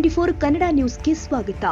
ಟಿವಿ24 ಕನ್ನಡ ನ್ಯೂಸ್ಗೆ ಸ್ವಾಗತ.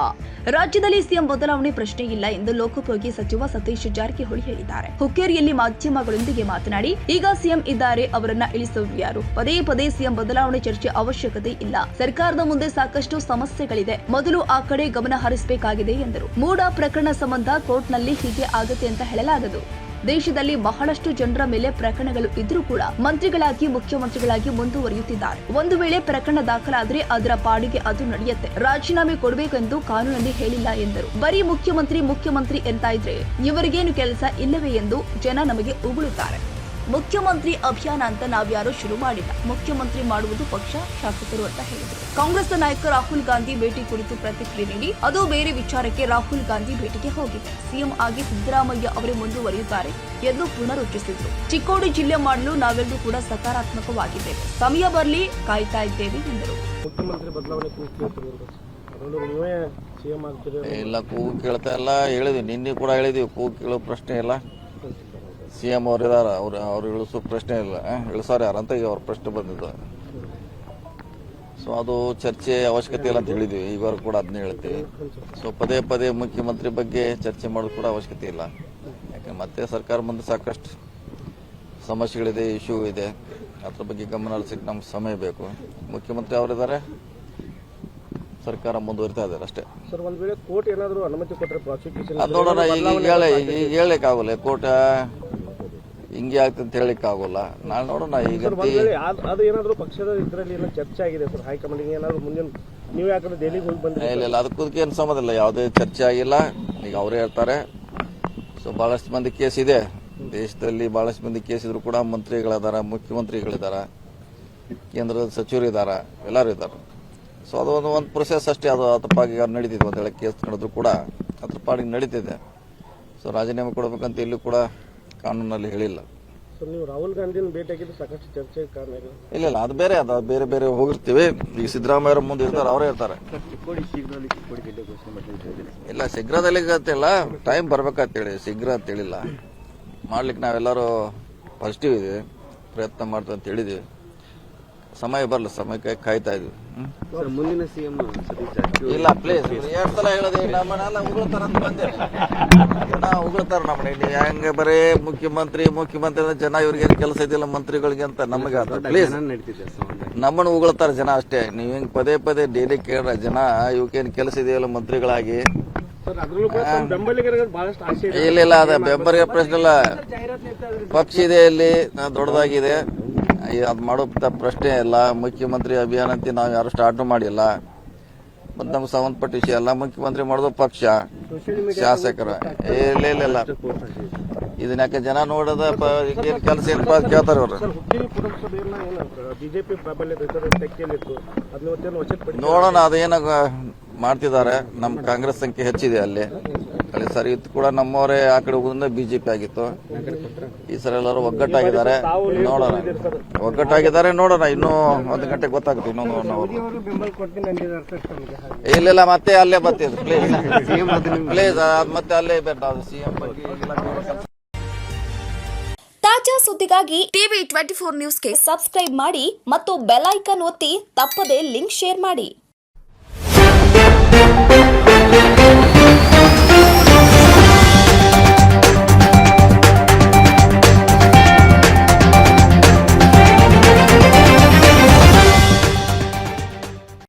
ರಾಜ್ಯದಲ್ಲಿ ಸಿಎಂ ಬದಲಾವಣೆ ಪ್ರಶ್ನೆ ಇಲ್ಲ ಎಂದು ಲೋಕೋಪಯೋಗಿ ಸಚಿವ ಸತೀಶ್ ಜಾರಕಿಹೊಳಿ ಹೇಳಿದ್ದಾರೆ. ಹುಕ್ಕೇರಿಯಲ್ಲಿ ಮಾಧ್ಯಮಗಳೊಂದಿಗೆ ಮಾತನಾಡಿ, ಈಗ ಸಿಎಂ ಇದ್ದಾರೆ, ಅವರನ್ನ ಇಳಿಸುವುದು ಯಾರು? ಪದೇ ಪದೇ ಸಿಎಂ ಬದಲಾವಣೆ ಚರ್ಚೆ ಅವಶ್ಯಕತೆ ಇಲ್ಲ. ಸರ್ಕಾರದ ಮುಂದೆ ಸಾಕಷ್ಟು ಸಮಸ್ಯೆಗಳಿದೆ, ಮೊದಲು ಆ ಕಡೆ ಗಮನ ಹರಿಸಬೇಕಾಗಿದೆ ಎಂದರು. ಮೂಡ ಪ್ರಕರಣ ಸಂಬಂಧ ಕೋರ್ಟ್ನಲ್ಲಿ ಹೀಗೆ ಆಗತ್ತೆ ಅಂತ ಹೇಳಲಾಗದು. ದೇಶದಲ್ಲಿ ಬಹಳಷ್ಟು ಜನರ ಮೇಲೆ ಪ್ರಕರಣಗಳು ಇದ್ರೂ ಕೂಡ ಮಂತ್ರಿಗಳಾಗಿ ಮುಖ್ಯಮಂತ್ರಿಗಳಾಗಿ ಮುಂದುವರಿಯುತ್ತಿದ್ದಾರೆ. ಒಂದು ವೇಳೆ ಪ್ರಕರಣ ದಾಖಲಾದ್ರೆ ಅದರ ಪಾಡಿಗೆ ಅದು ನಡೆಯುತ್ತೆ. ರಾಜೀನಾಮೆ ಕೊಡಬೇಕೆಂದು ಕಾನೂನಲ್ಲಿ ಹೇಳಿಲ್ಲ ಎಂದರು. ಬರೀ ಮುಖ್ಯಮಂತ್ರಿ ಎಂತ ಇದ್ರೆ ಇವರಿಗೇನು ಕೆಲಸ ಇಲ್ಲವೇ ಎಂದು ಜನ ನಮಗೆ ಉಗುಳುತ್ತಾರೆ. ಮುಖ್ಯಮಂತ್ರಿ ಅಭಿಯಾನ ಅಂತ ನಾವ್ಯಾರೂ ಶುರು ಮಾಡಿಲ್ಲ. ಮುಖ್ಯಮಂತ್ರಿ ಮಾಡುವುದು ಪಕ್ಷ, ಶಾಸಕರು ಅಂತ ಹೇಳಿದರು. ಕಾಂಗ್ರೆಸ್ ನಾಯಕ ರಾಹುಲ್ ಗಾಂಧಿ ಭೇಟಿ ಕುರಿತು ಪ್ರತಿಕ್ರಿಯೆ ನೀಡಿ, ಅದು ಬೇರೆ ವಿಚಾರಕ್ಕೆ ರಾಹುಲ್ ಗಾಂಧಿ ಭೇಟಿಗೆ ಹೋಗಿದೆ. ಸಿಎಂ ಆಗಿ ಸಿದ್ದರಾಮಯ್ಯ ಅವರೇ ಮುಂದುವರಿಯುತ್ತಾರೆ ಎಂದು ಪುನರುಚ್ಚರಿಸಿದರು. ಚಿಕ್ಕೋಡಿ ಜಿಲ್ಲೆ ಮಾಡಲು ನಾವೆಲ್ಲರೂ ಕೂಡ ಸಕಾರಾತ್ಮಕವಾಗಿದ್ದೇವೆ. ಸಮಯ ಬರಲಿ, ಕಾಯ್ತಾ ಇದ್ದೇವೆ ಎಂದರು. ಮುಖ್ಯಮಂತ್ರಿ ಬದಲಾವಣೆ ಇಲ್ಲ, ಕೂಗು ಕೇಳ್ತಾ ಇಲ್ಲ. ಹೇಳಿದ್ವಿ, ನಿನ್ನೆ ಕೂಡ ಹೇಳಿದ್ವಿ, ಕೂಗು ಕೇಳೋ ಪ್ರಶ್ನೆ ಇಲ್ಲ. ಸಿಎಂ ಅವ್ರು ಇದಾರ, ಅವ್ರು ಇಳಿಸೋ ಪ್ರಶ್ನೆ ಇಲ್ಲ. ಇಳಿಸಾರ ಯಾರಂತ ಈಗ ಅವ್ರ ಪ್ರಶ್ನೆ ಬಂದಿದ್ದು. ಸೊ ಅದು ಚರ್ಚೆ ಅವಶ್ಯಕತೆ ಇಲ್ಲ ಅಂತ ಹೇಳಿದ್ವಿ. ಇವರು ಕೂಡ ಅದನ್ನೇ ಹೇಳ್ತೀವಿ. ಸೊ ಪದೇ ಪದೇ ಮುಖ್ಯಮಂತ್ರಿ ಬಗ್ಗೆ ಚರ್ಚೆ ಮಾಡೋದು ಕೂಡ ಅವಶ್ಯಕತೆ ಇಲ್ಲ. ಯಾಕಂದ್ರೆ ಮತ್ತೆ ಸರ್ಕಾರ ಮುಂದೆ ಸಾಕಷ್ಟು ಸಮಸ್ಯೆಗಳಿದೆ, ಇಶ್ಯೂ ಇದೆ. ಅದ್ರ ಬಗ್ಗೆ ಗಮನ ಹರಿಸಕ್ಕೆ ನಮ್ಗೆ ಸಮಯ ಬೇಕು. ಮುಖ್ಯಮಂತ್ರಿ ಅವರಿದ್ದಾರೆ, ಸರ್ಕಾರ ಮುಂದುವರಿತಾ ಇದ್ದಾರೆ ಅಷ್ಟೇ. ಸರ್, ಒಂದ್ ವೇಳೆ ಕೋರ್ಟ್ ಏನಾದರೂ ಅನುಮತಿ ಕೊಟ್ಟರೆ ಪ್ರಾಸಿಕ್ಯೂಷನ್ ಅದು ನೋಡೋಣ. ಈಗ ಹೇಳಲಿಕ್ಕಾಗಲ್ಲ. ಕೋರ್ಟ್ ಹಿಂಗೆ ಆಗ್ತದೆ ಅಂತ ಹೇಳಲಿಕ್ಕೆ ಆಗೋಲ್ಲ. ನಾಳೆ ನೋಡೋಣ. ಈಗ ಅದು ಏನಾದರೂ ಪಕ್ಷದ ಇದರಲ್ಲಿ ಚರ್ಚೆ ಆಗಿದೆ ಸರ್, ಹೈಕಮಾಂಡ್ ಏನಾದ್ರು ಮುಂದಿನ ನೀವು ಯಾಕಂದ್ರೆ ದೆಹಲಿಗೆ ಹೋಗಿ ಬಂದ್ರೆ ಇಲ್ಲ, ಅದಕ್ಕೆ ಏನು ಸಂಬಂಧ ಇಲ್ಲ. ಯಾವುದೇ ಚರ್ಚೆ ಆಗಿಲ್ಲ. ಈಗ ಅವರೇ ಹೇಳ್ತಾರೆ. ಸೊ ಬಹಳಷ್ಟು ಮಂದಿ ಕೇಸ್ ಇದೆ ದೇಶದಲ್ಲಿ. ಬಹಳಷ್ಟು ಮಂದಿ ಕೇಸ್ ಇದ್ರು ಕೂಡ ಮಂತ್ರಿಗಳಿದಾರ, ಮುಖ್ಯಮಂತ್ರಿಗಳಿದಾರ, ಕೇಂದ್ರದ ಸಚಿವರು ಇದಾರ, ಎಲ್ಲರೂ ಇದ್ದಾರೆ. ಸೊ ಅದು ಒಂದು ಪ್ರೊಸೆಸ್ ಅಷ್ಟೇ. ಅದು ಅದ್ರ ಪಾಡಿಗೆ ನಡೀತಿದೆ. ಒಂದ್ ವೇಳೆ ಕೇಸ್ ನಡೆದ್ರು ಕೂಡ ಅದ್ರ ಪಾಡಿಗೆ ನಡೀತಿದೆ. ಸೊ ರಾಜೀನಾಮೆ ಕೊಡಬೇಕಂತ ಇಲ್ಲೂ ಕೂಡ ಕಾನೂನಲ್ಲಿ ಹೇಳಿಲ್ಲ. ಸರ್, ನೀವು ರಾಹುಲ್ ಗಾಂಧಿನ ಭೇಟಿಯಾಗಿದ್ದು ಸಾಕಷ್ಟು ಚರ್ಚೆ ಕಾರಣ ಇಲ್ಲ, ಅದು ಬೇರೆ. ಅದು ಬೇರೆ ಬೇರೆ ಹೋಗಿರ್ತೀವಿ. ಈಗ ಸಿದ್ದರಾಮಯ್ಯ ಮುಂದೆ ಇರ್ತಾರೆ, ಅವರೇ ಇರ್ತಾರೆ. ಇಲ್ಲ, ಶೀಘ್ರದಲ್ಲಿ ಗೊತ್ತಿಲ್ಲ, ಟೈಮ್ ಬರ್ಬೇಕಂತೇಳಿ ಶೀಘ್ರ ಅಂತ ಹೇಳಿಲ್ಲ. ಮಾಡ್ಲಿಕ್ಕೆ ನಾವೆಲ್ಲರೂ ಪಾಸಿಟಿವ್ ಇದೀವಿ, ಪ್ರಯತ್ನ ಮಾಡ್ತೀವಿ ಅಂತ ಹೇಳಿದ್ವಿ. ಸಮಯ ಬರಲ್ಲ, ಸಮಯಕ್ಕೆ ಕಾಯ್ತಾ ಇದ್ವಿ. ಮುಂದಿನ ಸಿಎಂ ಇಲ್ಲ, ಪ್ಲೀಸ್, 2 ಸಲ ಹೇಳೋದು ನಮ್ಮನ್ನೆಲ್ಲ ಉಗುಳ್ತಾರ ಅಂತ ಬಂದೆ. ಜನ ಉಗುಳ್ತಾರ ನಮ್ಮನ್ನ. ಇಲ್ಲಿ ಹೆಂಗೆ ಬರೀ ಮುಖ್ಯಮಂತ್ರಿ ಜನ ಇವ್ರಿಗೆ ಕೆಲಸ ಇದಿಲ್ಲ ಮಂತ್ರಿಗಳಿಗೆ ಅಂತ ನಮಗೆ. ಪ್ಲೀಸ್, ನಮ್ಮನ್ನು ಉಗುಳ್ತಾರ ಜನ ಅಷ್ಟೇ. ನೀವ್ ಹೆಂಗ್ ಪದೇ ಪದೇ ಡೈಲಿ ಕೇಳ್ರ ಜನ ಇವಕ್ಕೇನು ಕೆಲಸ ಇದೆಯಲ್ಲ ಮಂತ್ರಿಗಳಾಗಿ. ಇಲ್ಲ, ಅದ ಬೆಂಬಲಿಗೆ ಪ್ರಶ್ನೆ ಇಲ್ಲ. ಪಕ್ಷ ಇದೆ, ಇಲ್ಲಿ ದೊಡ್ಡದಾಗಿದೆ. ಅದು ಮಾಡೋ ಪ್ರಶ್ನೆ ಇಲ್ಲ. ಮುಖ್ಯಮಂತ್ರಿ ಅಭಿಯಾನ ಅಂತ ನಾವು ಯಾರು ಸ್ಟಾರ್ಟ್ ಮಾಡಿಲ್ಲ. ಮತ್ತೆ ನಮ್ಗೆ ಸಂಬಂಧಪಟ್ಟ ವಿಷಯ ಅಲ್ಲ. ಮುಖ್ಯಮಂತ್ರಿ ಮಾಡೋದು ಪಕ್ಷ, ಶಾಸಕರು. ಇಲ್ಲ, ಇದನ್ನ ಯಾಕೆ ಜನ ನೋಡೋದ ಕೆಲಸ ಏನಪ್ಪ ಕೇಳ್ತಾರೆ ಅವರು. ನೋಡೋಣ, ಅದೇನ ಮಾಡ್ತಿದ್ದಾರೆ. ನಮ್ ಕಾಂಗ್ರೆಸ್ ಸಂಖ್ಯೆ ಹೆಚ್ಚಿದೆ ಅಲ್ಲಿ. ಸರಿ, ಇದು ಕೂಡ ನಮ್ಮವರೇ ಆ ಕಡೆ ಹೋಗೋದ್ರಿಂದ ಬಿಜೆಪಿ ಆಗಿತ್ತು. ಈ ಸರಿ ಎಲ್ಲರೂ ಒಗ್ಗಟ್ಟಾಗಿದ್ದಾರೆ. ನೋಡೋಣ. ಇನ್ನೂ 1 ಗಂಟೆ ಗೊತ್ತಾಗುತ್ತೆ. ಇನ್ನೊಂದು 1 ಅವರ್. ಇಲ್ಲ, ಮತ್ತೆ ಅಲ್ಲೇ ಬರ್ತಿದ್ರು. ಪ್ಲೀಸ್, ಮತ್ತೆ ಅಲ್ಲೇ ಸಿಎಂ ಬಗ್ಗೆ. ತಾಜಾ ಸುದ್ದಿಗಾಗಿ ಟಿವಿ24 ನ್ಯೂಸ್ಗೆ ಸಬ್ಸ್ಕ್ರೈಬ್ ಮಾಡಿ ಮತ್ತು ಬೆಲ್ ಐಕಾನ್ ಒತ್ತಿ ತಪ್ಪದೇ ಲಿಂಕ್ ಶೇರ್ ಮಾಡಿ.